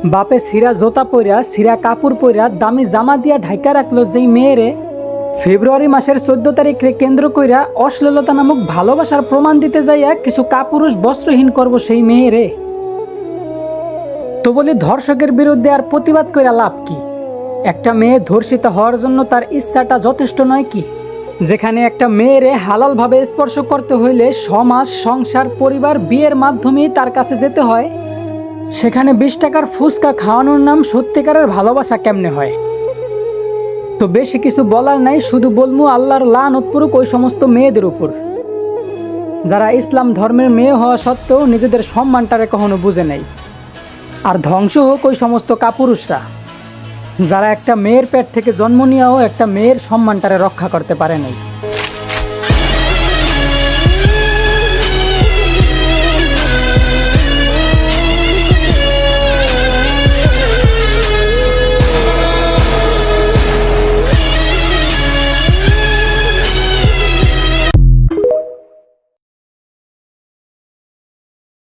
বাপে সিরা জোতা পইরা সিরা কাপড় পইরা দামি জামা দিয়া ঢাইকা রাখলো যেই মেয়েরে ফেব্রুয়ারি মাসের 14 তারিখে কেন্দ্র কইরা অশ্লীলতা নামক ভালোবাসার প্রমাণ দিতে যাইয়া কিছু কাপুরুষ বস্ত্রহীন করব সেই মেয়েরে। তো বলি ধর্ষকের বিরুদ্ধে আর প্রতিবাদ কইরা লাভ কি? একটা মেয়ে ধর্ষিতা হওয়ার জন্য তার ইচ্ছাটা যথেষ্ট নয় কি? যেখানে একটা মেয়েরে হালালভাবে স্পর্শ করতে হইলে সমাজ, সংসার, পরিবার, বিয়ের মাধ্যমেই তার কাছে যেতে হয়, সেখানে 20 টাকার ফুচকা খাওয়ানোর নাম সত্যিকারের ভালোবাসা কেমনে হয়? তো বেশি কিছু বলার নাই, শুধু বলমু আল্লাহর লানত পড়ুক ওই সমস্ত মেয়েদের উপর যারা ইসলাম ধর্মের মেয়ে হওয়া সত্ত্বেও নিজেদের সম্মানটারে কখনো বুঝে নেই। আর ধ্বংস হোক ওই সমস্ত কাপুরুষরা যারা একটা মেয়ের পেট থেকে জন্ম নিয়েও একটা মেয়ের সম্মানটারে রক্ষা করতে পারে নাই।